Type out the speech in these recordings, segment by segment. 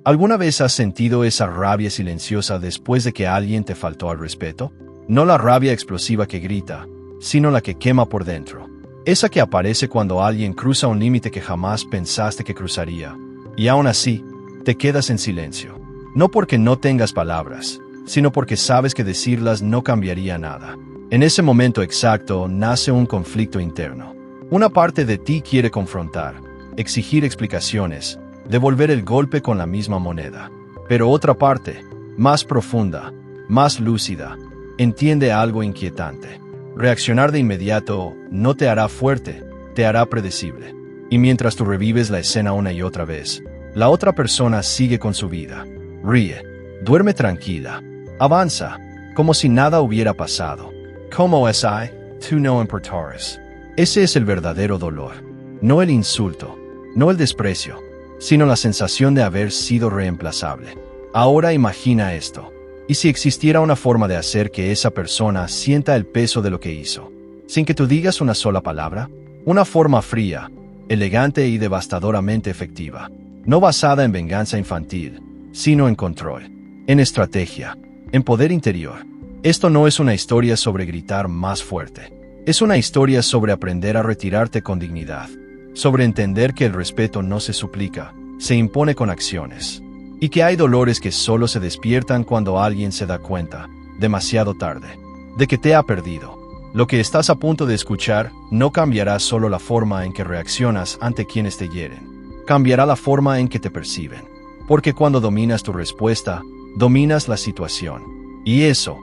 ¿Alguna vez has sentido esa rabia silenciosa después de que alguien te faltó al respeto? No la rabia explosiva que grita, sino la que quema por dentro. Esa que aparece cuando alguien cruza un límite que jamás pensaste que cruzaría. Y aún así, te quedas en silencio. No porque no tengas palabras, sino porque sabes que decirlas no cambiaría nada. En ese momento exacto nace un conflicto interno. Una parte de ti quiere confrontar, exigir explicaciones, devolver el golpe con la misma moneda. Pero otra parte, más profunda, más lúcida, entiende algo inquietante. Reaccionar de inmediato no te hará fuerte, te hará predecible. Y mientras tú revives la escena una y otra vez, la otra persona sigue con su vida. Ríe, duerme tranquila, avanza, como si nada hubiera pasado. Como es tú no importares. Ese es el verdadero dolor. No el insulto, no el desprecio, sino la sensación de haber sido reemplazable. Ahora imagina esto. ¿Y si existiera una forma de hacer que esa persona sienta el peso de lo que hizo, sin que tú digas una sola palabra? Una forma fría, elegante y devastadoramente efectiva, no basada en venganza infantil, sino en control, en estrategia, en poder interior. Esto no es una historia sobre gritar más fuerte. Es una historia sobre aprender a retirarte con dignidad, sobre entender que el respeto no se suplica, se impone con acciones, y que hay dolores que solo se despiertan cuando alguien se da cuenta, demasiado tarde, de que te ha perdido. Lo que estás a punto de escuchar no cambiará solo la forma en que reaccionas ante quienes te hieren, cambiará la forma en que te perciben, porque cuando dominas tu respuesta, dominas la situación. Y eso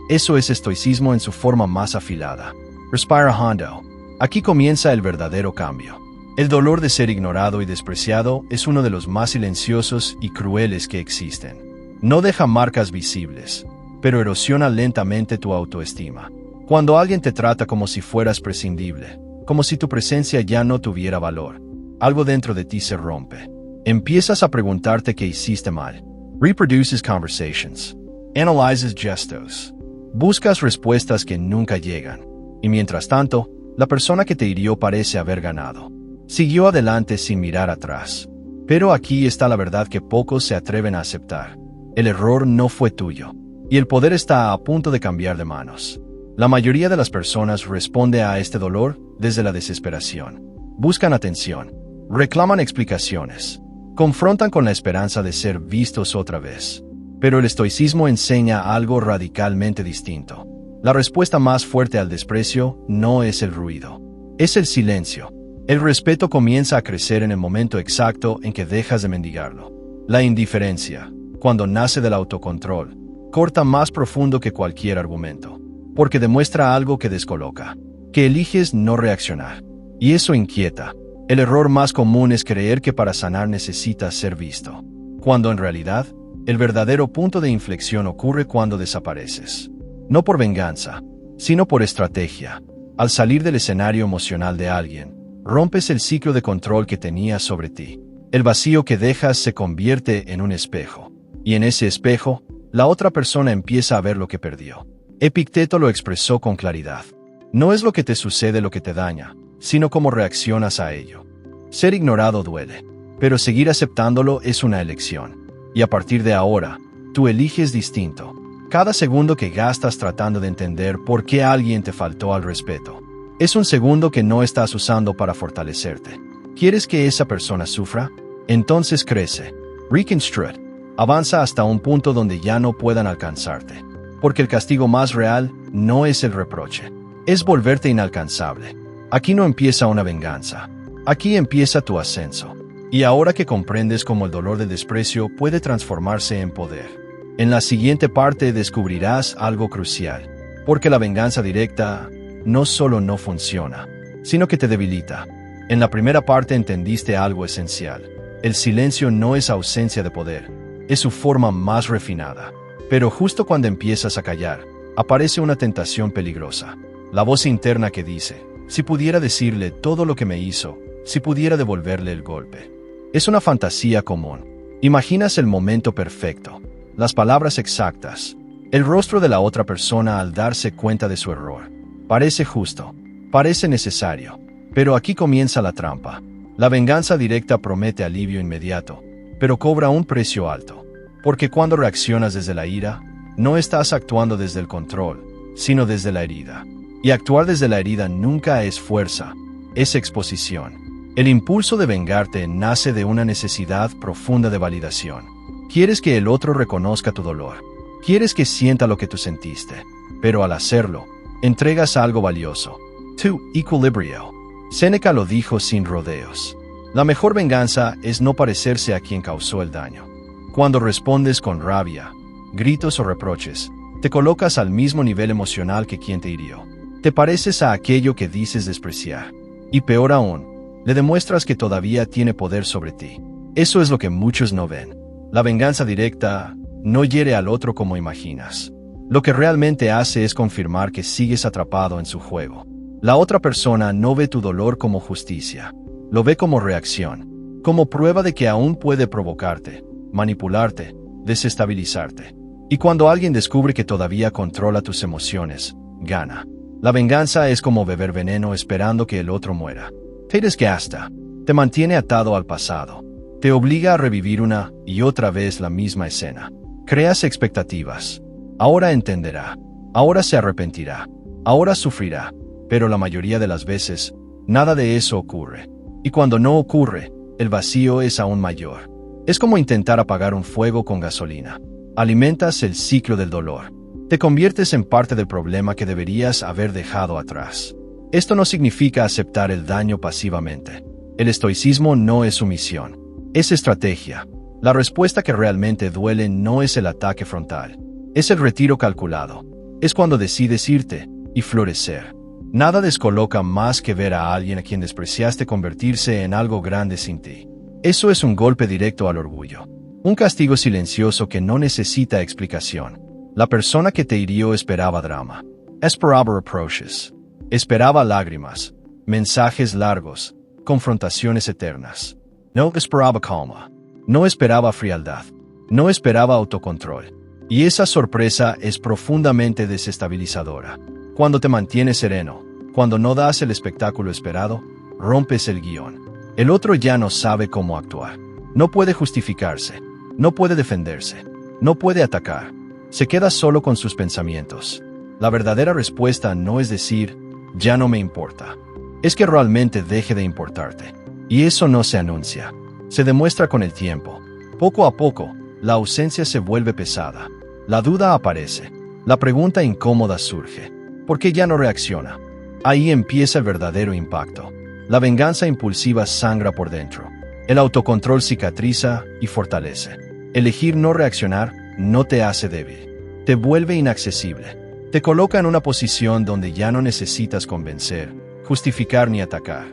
es estoicismo en su forma más afilada. Respira hondo. Aquí comienza el verdadero cambio. El dolor de ser ignorado y despreciado es uno de los más silenciosos y crueles que existen. No deja marcas visibles, pero erosiona lentamente tu autoestima. Cuando alguien te trata como si fueras prescindible, como si tu presencia ya no tuviera valor, algo dentro de ti se rompe. Empiezas a preguntarte qué hiciste mal. Reproduces conversations. Analyzes gestos. Buscas respuestas que nunca llegan. Y mientras tanto, la persona que te hirió parece haber ganado. Siguió adelante sin mirar atrás. Pero aquí está la verdad que pocos se atreven a aceptar. El error no fue tuyo. Y el poder está a punto de cambiar de manos. La mayoría de las personas responde a este dolor desde la desesperación. Buscan atención. Reclaman explicaciones. Confrontan con la esperanza de ser vistos otra vez. Pero el estoicismo enseña algo radicalmente distinto. La respuesta más fuerte al desprecio no es el ruido. Es el silencio. El respeto comienza a crecer en el momento exacto en que dejas de mendigarlo. La indiferencia, cuando nace del autocontrol, corta más profundo que cualquier argumento, porque demuestra algo que descoloca, que eliges no reaccionar. Y eso inquieta. El error más común es creer que para sanar necesitas ser visto, cuando en realidad, el verdadero punto de inflexión ocurre cuando desapareces. No por venganza, sino por estrategia. Al salir del escenario emocional de alguien, rompes el ciclo de control que tenías sobre ti. El vacío que dejas se convierte en un espejo. Y en ese espejo, la otra persona empieza a ver lo que perdió. Epicteto lo expresó con claridad. No es lo que te sucede lo que te daña, sino cómo reaccionas a ello. Ser ignorado duele, pero seguir aceptándolo es una elección. Y a partir de ahora, tú eliges distinto. Cada segundo que gastas tratando de entender por qué alguien te faltó al respeto, es un segundo que no estás usando para fortalecerte. ¿Quieres que esa persona sufra? Entonces crece. Reconstruct. Avanza hasta un punto donde ya no puedan alcanzarte. Porque el castigo más real no es el reproche. Es volverte inalcanzable. Aquí no empieza una venganza. Aquí empieza tu ascenso. Y ahora que comprendes cómo el dolor del desprecio puede transformarse en poder, en la siguiente parte descubrirás algo crucial. Porque la venganza directa no solo no funciona, sino que te debilita. En la primera parte entendiste algo esencial. El silencio no es ausencia de poder, es su forma más refinada. Pero justo cuando empiezas a callar, aparece una tentación peligrosa. La voz interna que dice, si pudiera decirle todo lo que me hizo, si pudiera devolverle el golpe. Es una fantasía común. Imaginas el momento perfecto, las palabras exactas, el rostro de la otra persona al darse cuenta de su error. Parece justo, parece necesario, pero aquí comienza la trampa. La venganza directa promete alivio inmediato, pero cobra un precio alto. Porque cuando reaccionas desde la ira, no estás actuando desde el control, sino desde la herida. Y actuar desde la herida nunca es fuerza, es exposición. El impulso de vengarte nace de una necesidad profunda de validación. Quieres que el otro reconozca tu dolor. Quieres que sienta lo que tú sentiste. Pero al hacerlo, entregas algo valioso. Tu equilibrio. Séneca lo dijo sin rodeos. La mejor venganza es no parecerse a quien causó el daño. Cuando respondes con rabia, gritos o reproches, te colocas al mismo nivel emocional que quien te hirió. Te pareces a aquello que dices despreciar. Y peor aún, le demuestras que todavía tiene poder sobre ti. Eso es lo que muchos no ven. La venganza directa no hiere al otro como imaginas. Lo que realmente hace es confirmar que sigues atrapado en su juego. La otra persona no ve tu dolor como justicia. Lo ve como reacción, como prueba de que aún puede provocarte, manipularte, desestabilizarte. Y cuando alguien descubre que todavía controla tus emociones, gana. La venganza es como beber veneno esperando que el otro muera. Te desgasta, te mantiene atado al pasado, te obliga a revivir una y otra vez la misma escena. Creas expectativas. Ahora entenderá, ahora se arrepentirá, ahora sufrirá, pero la mayoría de las veces, nada de eso ocurre. Y cuando no ocurre, el vacío es aún mayor. Es como intentar apagar un fuego con gasolina. Alimentas el ciclo del dolor. Te conviertes en parte del problema que deberías haber dejado atrás. Esto no significa aceptar el daño pasivamente. El estoicismo no es sumisión. Es estrategia. La respuesta que realmente duele no es el ataque frontal. Es el retiro calculado. Es cuando decides irte y florecer. Nada descoloca más que ver a alguien a quien despreciaste convertirse en algo grande sin ti. Eso es un golpe directo al orgullo. Un castigo silencioso que no necesita explicación. La persona que te hirió esperaba drama. Esperaba reproches. Esperaba lágrimas, mensajes largos, confrontaciones eternas. No esperaba calma. No esperaba frialdad. No esperaba autocontrol. Y esa sorpresa es profundamente desestabilizadora. Cuando te mantienes sereno, cuando no das el espectáculo esperado, rompes el guión. El otro ya no sabe cómo actuar. No puede justificarse. No puede defenderse. No puede atacar. Se queda solo con sus pensamientos. La verdadera respuesta no es decir, ya no me importa. Es que realmente deje de importarte. Y eso no se anuncia. Se demuestra con el tiempo. Poco a poco, la ausencia se vuelve pesada. La duda aparece. La pregunta incómoda surge. ¿Por qué ya no reacciona? Ahí empieza el verdadero impacto. La venganza impulsiva sangra por dentro. El autocontrol cicatriza y fortalece. Elegir no reaccionar no te hace débil. Te vuelve inaccesible. Te coloca en una posición donde ya no necesitas convencer, justificar ni atacar.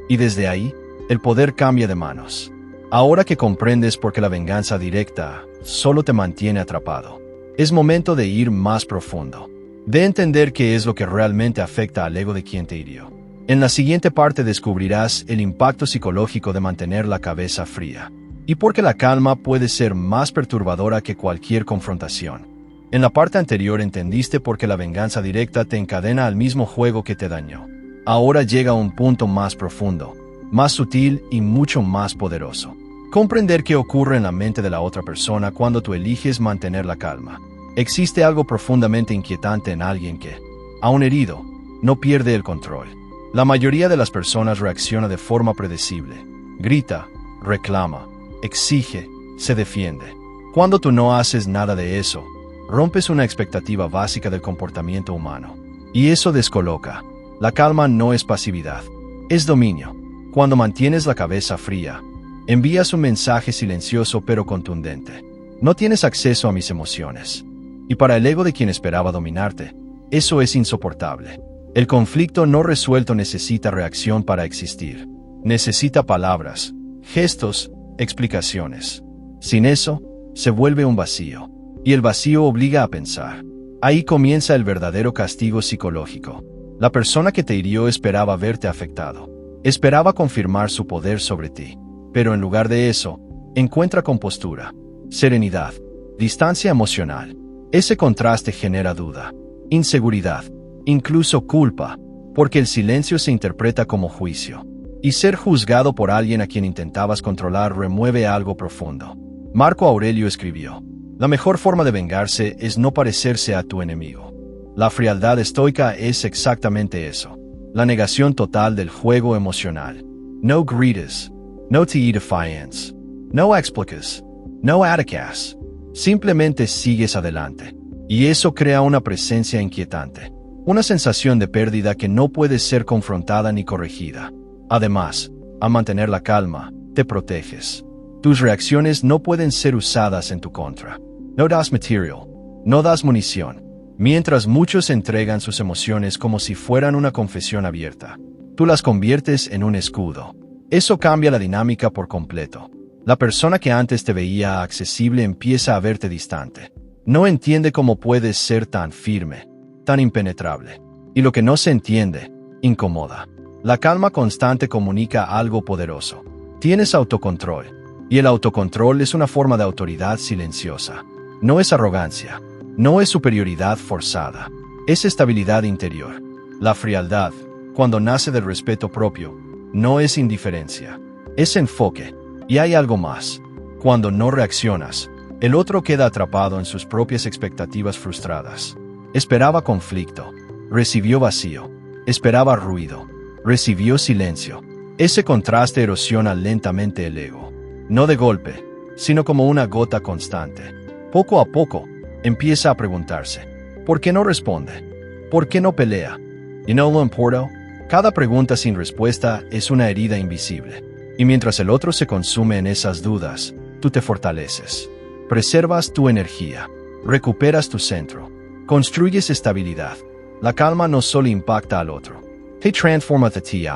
Y desde ahí, el poder cambia de manos. Ahora que comprendes por qué la venganza directa solo te mantiene atrapado, es momento de ir más profundo. De entender qué es lo que realmente afecta al ego de quien te hirió. En la siguiente parte descubrirás el impacto psicológico de mantener la cabeza fría. Y por qué la calma puede ser más perturbadora que cualquier confrontación. En la parte anterior entendiste por qué la venganza directa te encadena al mismo juego que te dañó. Ahora llega a un punto más profundo, más sutil y mucho más poderoso. Comprender qué ocurre en la mente de la otra persona cuando tú eliges mantener la calma. Existe algo profundamente inquietante en alguien que, aun herido, no pierde el control. La mayoría de las personas reacciona de forma predecible. Grita, reclama, exige, se defiende. Cuando tú no haces nada de eso, rompes una expectativa básica del comportamiento humano. Y eso descoloca. La calma no es pasividad, es dominio. Cuando mantienes la cabeza fría, envías un mensaje silencioso pero contundente. No tienes acceso a mis emociones. Y para el ego de quien esperaba dominarte, eso es insoportable. El conflicto no resuelto necesita reacción para existir. Necesita palabras, gestos, explicaciones. Sin eso, se vuelve un vacío. Y el vacío obliga a pensar. Ahí comienza el verdadero castigo psicológico. La persona que te hirió esperaba verte afectado. Esperaba confirmar su poder sobre ti. Pero en lugar de eso, encuentra compostura, serenidad, distancia emocional. Ese contraste genera duda, inseguridad, incluso culpa, porque el silencio se interpreta como juicio. Y ser juzgado por alguien a quien intentabas controlar remueve algo profundo. Marco Aurelio escribió: la mejor forma de vengarse es no parecerse a tu enemigo. La frialdad estoica es exactamente eso. La negación total del juego emocional. No grites. No te defiance. No explicas. No atacas. Simplemente sigues adelante. Y eso crea una presencia inquietante. Una sensación de pérdida que no puede ser confrontada ni corregida. Además, al mantener la calma, te proteges. Tus reacciones no pueden ser usadas en tu contra. No das material. No das munición. Mientras muchos entregan sus emociones como si fueran una confesión abierta, tú las conviertes en un escudo. Eso cambia la dinámica por completo. La persona que antes te veía accesible empieza a verte distante. No entiende cómo puedes ser tan firme, tan impenetrable. Y lo que no se entiende, incomoda. La calma constante comunica algo poderoso. Tienes autocontrol. Y el autocontrol es una forma de autoridad silenciosa. No es arrogancia. No es superioridad forzada. Es estabilidad interior. La frialdad, cuando nace del respeto propio, no es indiferencia. Es enfoque. Y hay algo más. Cuando no reaccionas, el otro queda atrapado en sus propias expectativas frustradas. Esperaba conflicto. Recibió vacío. Esperaba ruido. Recibió silencio. Ese contraste erosiona lentamente el ego. No de golpe, sino como una gota constante. Poco a poco, empieza a preguntarse: ¿por qué no responde? ¿Por qué no pelea? ¿Y no lo importa? Cada pregunta sin respuesta es una herida invisible. Y mientras el otro se consume en esas dudas, tú te fortaleces. Preservas tu energía. Recuperas tu centro. Construyes estabilidad. La calma no solo impacta al otro. Te transforma a ti.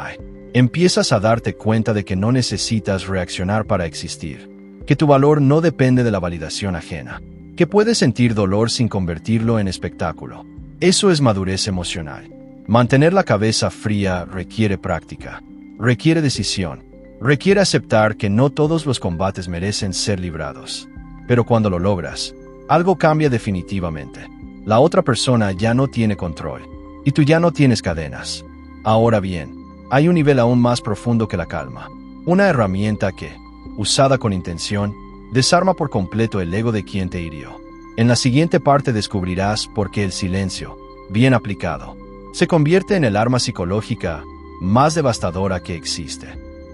Empiezas a darte cuenta de que no necesitas reaccionar para existir. Que tu valor no depende de la validación ajena. Que puedes sentir dolor sin convertirlo en espectáculo. Eso es madurez emocional. Mantener la cabeza fría requiere práctica. Requiere decisión. Requiere aceptar que no todos los combates merecen ser librados. Pero cuando lo logras, algo cambia definitivamente. La otra persona ya no tiene control. Y tú ya no tienes cadenas. Ahora bien, hay un nivel aún más profundo que la calma. Una herramienta que, usada con intención, desarma por completo el ego de quien te hirió. En la siguiente parte descubrirás por qué el silencio, bien aplicado, se convierte en el arma psicológica más devastadora que existe.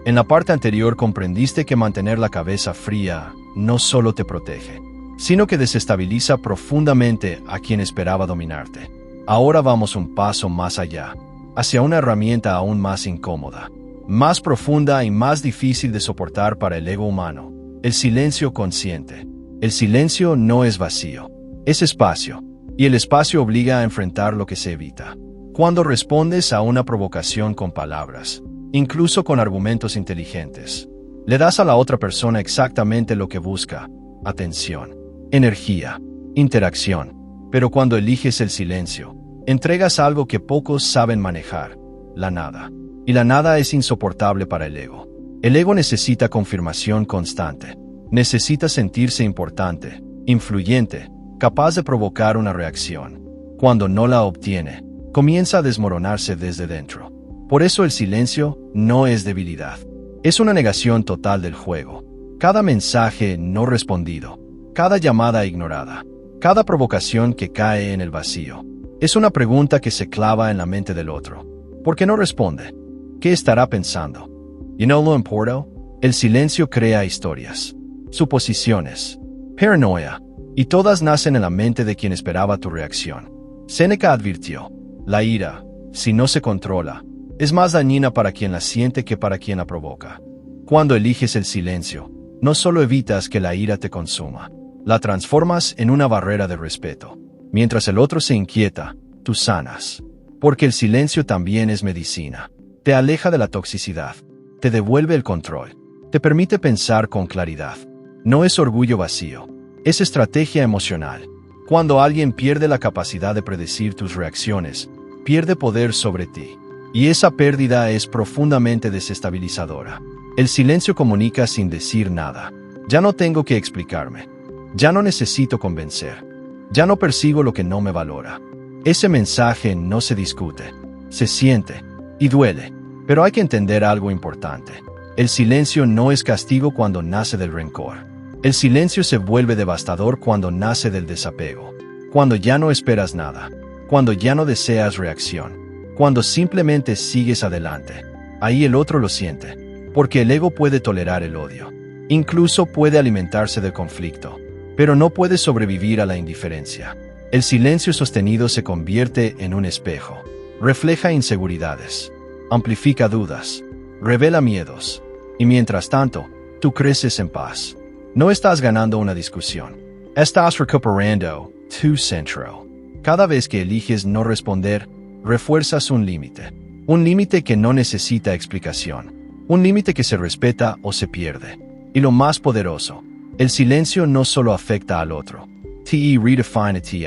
En la parte anterior comprendiste que mantener la cabeza fría no solo te protege, sino que desestabiliza profundamente a quien esperaba dominarte. Ahora vamos un paso más allá, hacia una herramienta aún más incómoda, más profunda y más difícil de soportar para el ego humano: el silencio consciente. El silencio no es vacío, es espacio, y el espacio obliga a enfrentar lo que se evita. Cuando respondes a una provocación con palabras, incluso con argumentos inteligentes, le das a la otra persona exactamente lo que busca: atención, energía, interacción. Pero cuando eliges el silencio, entregas algo que pocos saben manejar: la nada. Y la nada es insoportable para el ego. El ego necesita confirmación constante. Necesita sentirse importante, influyente, capaz de provocar una reacción. Cuando no la obtiene, comienza a desmoronarse desde dentro. Por eso el silencio no es debilidad. Es una negación total del juego. Cada mensaje no respondido, cada llamada ignorada, cada provocación que cae en el vacío, es una pregunta que se clava en la mente del otro. ¿Por qué no responde? ¿Qué estará pensando? ¿Y no lo importa? El silencio crea historias, suposiciones, paranoia, y todas nacen en la mente de quien esperaba tu reacción. Séneca advirtió: la ira, si no se controla, es más dañina para quien la siente que para quien la provoca. Cuando eliges el silencio, no solo evitas que la ira te consuma, la transformas en una barrera de respeto. Mientras el otro se inquieta, tú sanas. Porque el silencio también es medicina. Te aleja de la toxicidad, te devuelve el control, te permite pensar con claridad. No es orgullo vacío, es estrategia emocional. Cuando alguien pierde la capacidad de predecir tus reacciones, pierde poder sobre ti. Y esa pérdida es profundamente desestabilizadora. El silencio comunica sin decir nada. Ya no tengo que explicarme. Ya no necesito convencer. Ya no persigo lo que no me valora. Ese mensaje no se discute. Se siente. Y duele. Pero hay que entender algo importante. El silencio no es castigo cuando nace del rencor. El silencio se vuelve devastador cuando nace del desapego, cuando ya no esperas nada, cuando ya no deseas reacción, cuando simplemente sigues adelante. Ahí el otro lo siente, porque el ego puede tolerar el odio, incluso puede alimentarse del conflicto, pero no puede sobrevivir a la indiferencia. El silencio sostenido se convierte en un espejo, refleja inseguridades, amplifica dudas, revela miedos, y mientras tanto, tú creces en paz. No estás ganando una discusión, estás recuperando tu centro. Cada vez que eliges no responder, refuerzas un límite que no necesita explicación, un límite que se respeta o se pierde. Y lo más poderoso, el silencio no solo afecta al otro. Te redefine ti.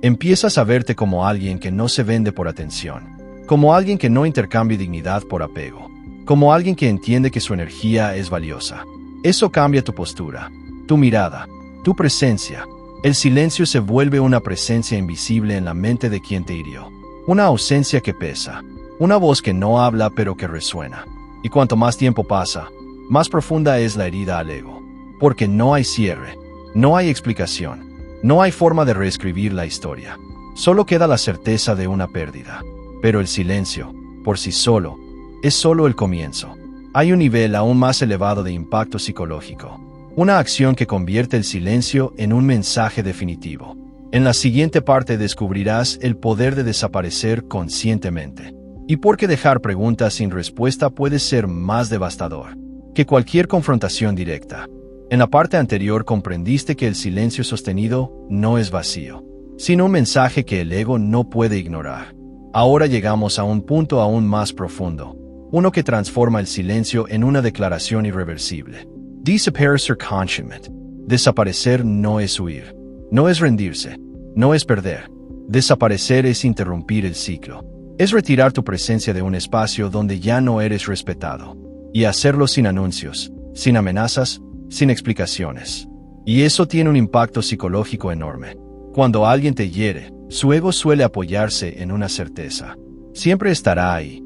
Empiezas a verte como alguien que no se vende por atención, como alguien que no intercambia dignidad por apego, como alguien que entiende que su energía es valiosa. Eso cambia tu postura, tu mirada, tu presencia. El silencio se vuelve una presencia invisible en la mente de quien te hirió. Una ausencia que pesa, una voz que no habla pero que resuena. Y cuanto más tiempo pasa, más profunda es la herida al ego. Porque no hay cierre, no hay explicación, no hay forma de reescribir la historia. Solo queda la certeza de una pérdida. Pero el silencio, por sí solo, es solo el comienzo. Hay un nivel aún más elevado de impacto psicológico. Una acción que convierte el silencio en un mensaje definitivo. En la siguiente parte descubrirás el poder de desaparecer conscientemente. Y por qué dejar preguntas sin respuesta puede ser más devastador que cualquier confrontación directa. En la parte anterior comprendiste que el silencio sostenido no es vacío, sino un mensaje que el ego no puede ignorar. Ahora llegamos a un punto aún más profundo, uno que transforma el silencio en una declaración irreversible. Desaparecer conscientemente. Desaparecer no es huir, no es rendirse, no es perder. Desaparecer es interrumpir el ciclo. Es retirar tu presencia de un espacio donde ya no eres respetado. Y hacerlo sin anuncios, sin amenazas, sin explicaciones. Y eso tiene un impacto psicológico enorme. Cuando alguien te hiere, su ego suele apoyarse en una certeza. Siempre estará ahí.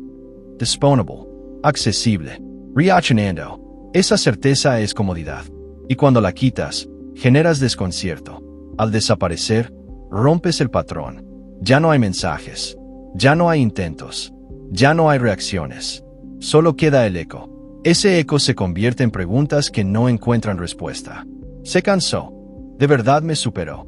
Disponible. Accesible. Reaccionando. Esa certeza es comodidad. Y cuando la quitas, generas desconcierto. Al desaparecer, rompes el patrón. Ya no hay mensajes. Ya no hay intentos. Ya no hay reacciones. Solo queda el eco. Ese eco se convierte en preguntas que no encuentran respuesta. Se cansó. ¿De verdad me superó?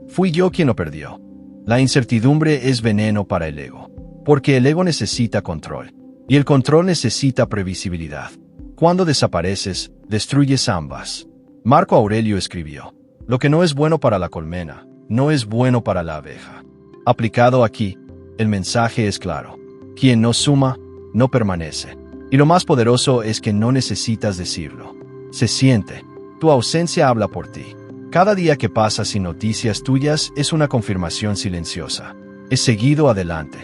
¿Fui yo quien lo perdió? La incertidumbre es veneno para el ego, porque el ego necesita control, y el control necesita previsibilidad. Cuando desapareces, destruyes ambas. Marco Aurelio escribió: lo que no es bueno para la colmena, no es bueno para la abeja. Aplicado aquí, el mensaje es claro. Quien no suma, no permanece. Y lo más poderoso es que no necesitas decirlo. Se siente. Tu ausencia habla por ti. Cada día que pasa sin noticias tuyas es una confirmación silenciosa. He seguido adelante.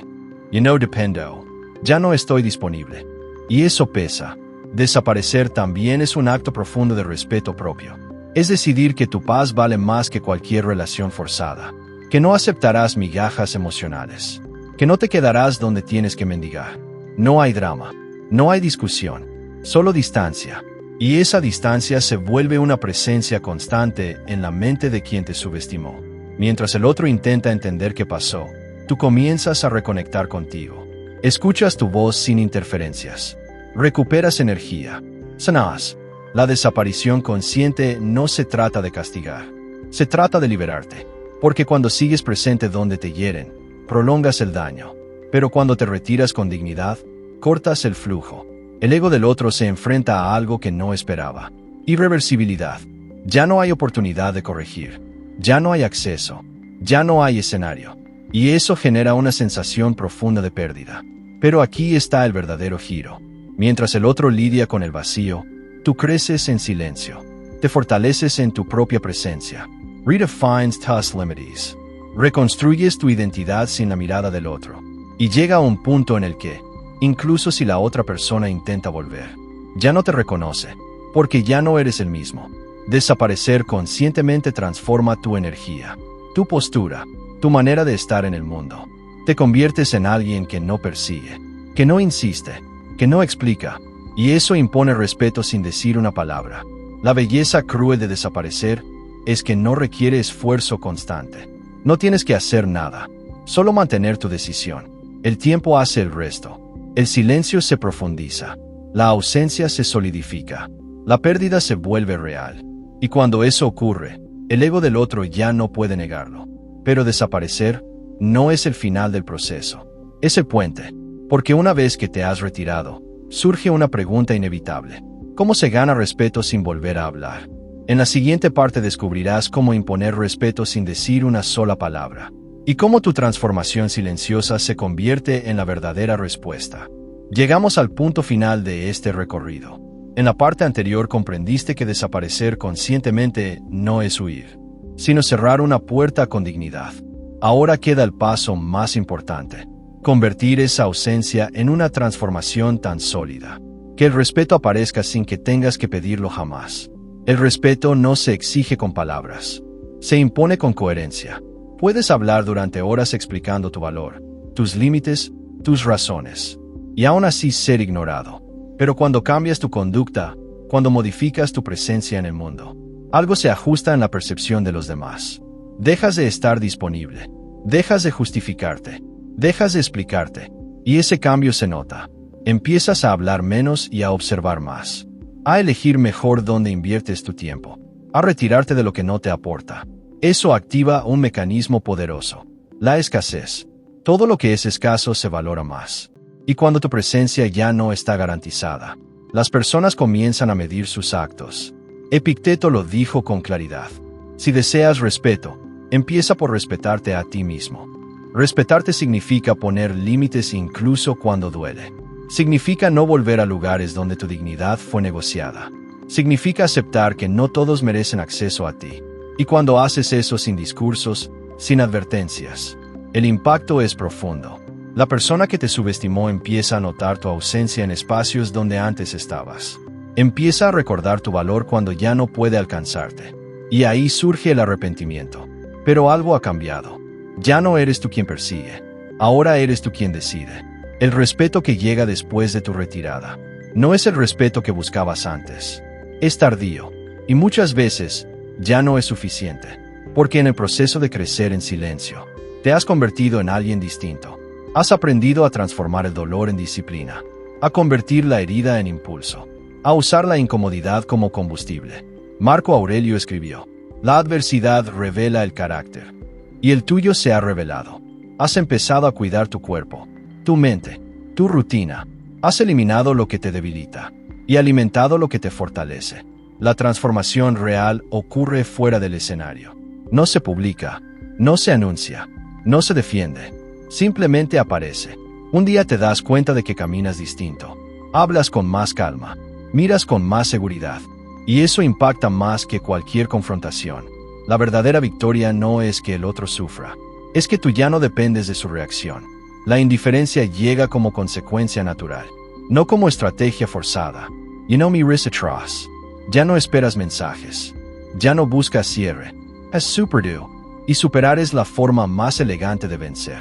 Dependo. Ya no estoy disponible. Y eso pesa. Desaparecer también es un acto profundo de respeto propio. Es decidir que tu paz vale más que cualquier relación forzada. Que no aceptarás migajas emocionales. Que no te quedarás donde tienes que mendigar. No hay drama. No hay discusión, solo distancia. Y esa distancia se vuelve una presencia constante en la mente de quien te subestimó. Mientras el otro intenta entender qué pasó, tú comienzas a reconectar contigo. Escuchas tu voz sin interferencias. Recuperas energía. Sanas. La desaparición consciente no se trata de castigar. Se trata de liberarte. Porque cuando sigues presente donde te hieren, prolongas el daño. Pero cuando te retiras con dignidad, cortas el flujo. El ego del otro se enfrenta a algo que no esperaba. Irreversibilidad. Ya no hay oportunidad de corregir. Ya no hay acceso. Ya no hay escenario. Y eso genera una sensación profunda de pérdida. Pero aquí está el verdadero giro. Mientras el otro lidia con el vacío, tú creces en silencio. Te fortaleces en tu propia presencia. Redefines tus límites. Reconstruyes tu identidad sin la mirada del otro. Y llega a un punto en el que, incluso si la otra persona intenta volver, ya no te reconoce, porque ya no eres el mismo. Desaparecer conscientemente transforma tu energía, tu postura, tu manera de estar en el mundo. Te conviertes en alguien que no persigue, que no insiste, que no explica, y eso impone respeto sin decir una palabra. La belleza cruel de desaparecer es que no requiere esfuerzo constante. No tienes que hacer nada, solo mantener tu decisión. El tiempo hace el resto. El silencio se profundiza. La ausencia se solidifica. La pérdida se vuelve real. Y cuando eso ocurre, el ego del otro ya no puede negarlo. Pero desaparecer no es el final del proceso. Es el puente. Porque una vez que te has retirado, surge una pregunta inevitable. ¿Cómo se gana respeto sin volver a hablar? En la siguiente parte descubrirás cómo imponer respeto sin decir una sola palabra. Y cómo tu transformación silenciosa se convierte en la verdadera respuesta. Llegamos al punto final de este recorrido. En la parte anterior comprendiste que desaparecer conscientemente no es huir, sino cerrar una puerta con dignidad. Ahora queda el paso más importante: convertir esa ausencia en una transformación tan sólida que el respeto aparezca sin que tengas que pedirlo jamás. El respeto no se exige con palabras, se impone con coherencia. Puedes hablar durante horas explicando tu valor, tus límites, tus razones, y aún así ser ignorado. Pero cuando cambias tu conducta, cuando modificas tu presencia en el mundo, algo se ajusta en la percepción de los demás. Dejas de estar disponible, dejas de justificarte, dejas de explicarte, y ese cambio se nota. Empiezas a hablar menos y a observar más. A elegir mejor dónde inviertes tu tiempo. A retirarte de lo que no te aporta. Eso activa un mecanismo poderoso: la escasez. Todo lo que es escaso se valora más. Y cuando tu presencia ya no está garantizada, las personas comienzan a medir sus actos. Epicteto lo dijo con claridad. Si deseas respeto, empieza por respetarte a ti mismo. Respetarte significa poner límites incluso cuando duele. Significa no volver a lugares donde tu dignidad fue negociada. Significa aceptar que no todos merecen acceso a ti. Y cuando haces eso sin discursos, sin advertencias, el impacto es profundo. La persona que te subestimó empieza a notar tu ausencia en espacios donde antes estabas. Empieza a recordar tu valor cuando ya no puede alcanzarte. Y ahí surge el arrepentimiento. Pero algo ha cambiado. Ya no eres tú quien persigue. Ahora eres tú quien decide. El respeto que llega después de tu retirada no es el respeto que buscabas antes. Es tardío. Y muchas veces ya no es suficiente. Porque en el proceso de crecer en silencio, te has convertido en alguien distinto. Has aprendido a transformar el dolor en disciplina, a convertir la herida en impulso, a usar la incomodidad como combustible. Marco Aurelio escribió: la adversidad revela el carácter. Y el tuyo se ha revelado. Has empezado a cuidar tu cuerpo, tu mente, tu rutina. Has eliminado lo que te debilita y alimentado lo que te fortalece. La transformación real ocurre fuera del escenario. No se publica, no se anuncia, no se defiende. Simplemente aparece. Un día te das cuenta de que caminas distinto. Hablas con más calma. Miras con más seguridad. Y eso impacta más que cualquier confrontación. La verdadera victoria no es que el otro sufra. Es que tú ya no dependes de su reacción. La indiferencia llega como consecuencia natural, no como estrategia forzada. You know me, Risa Tross. Ya no esperas mensajes. Ya no buscas cierre. Es superdo. Y superar es la forma más elegante de vencer.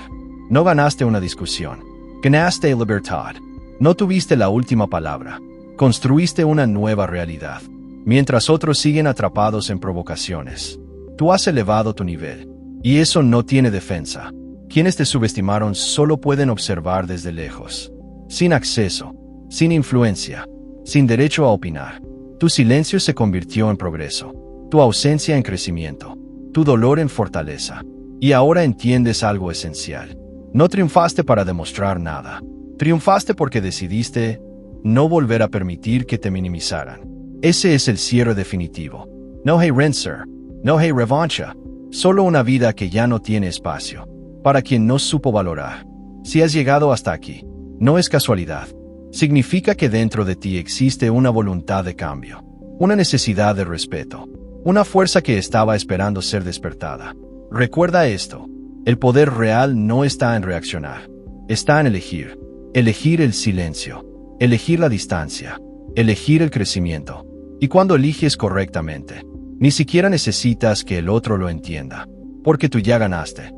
No ganaste una discusión. Ganaste libertad. No tuviste la última palabra. Construiste una nueva realidad. Mientras otros siguen atrapados en provocaciones, tú has elevado tu nivel. Y eso no tiene defensa. Quienes te subestimaron solo pueden observar desde lejos. Sin acceso, sin influencia, sin derecho a opinar. Tu silencio se convirtió en progreso. Tu ausencia en crecimiento. Tu dolor en fortaleza. Y ahora entiendes algo esencial. No triunfaste para demostrar nada. Triunfaste porque decidiste no volver a permitir que te minimizaran. Ese es el cierre definitivo. No hay Renser. No hay revancha. Solo una vida que ya no tiene espacio para quien no supo valorar. Si has llegado hasta aquí, no es casualidad. Significa que dentro de ti existe una voluntad de cambio, una necesidad de respeto, una fuerza que estaba esperando ser despertada. Recuerda esto: el poder real no está en reaccionar, está en elegir. Elegir el silencio, elegir la distancia, elegir el crecimiento. Y cuando eliges correctamente, ni siquiera necesitas que el otro lo entienda, porque tú ya ganaste.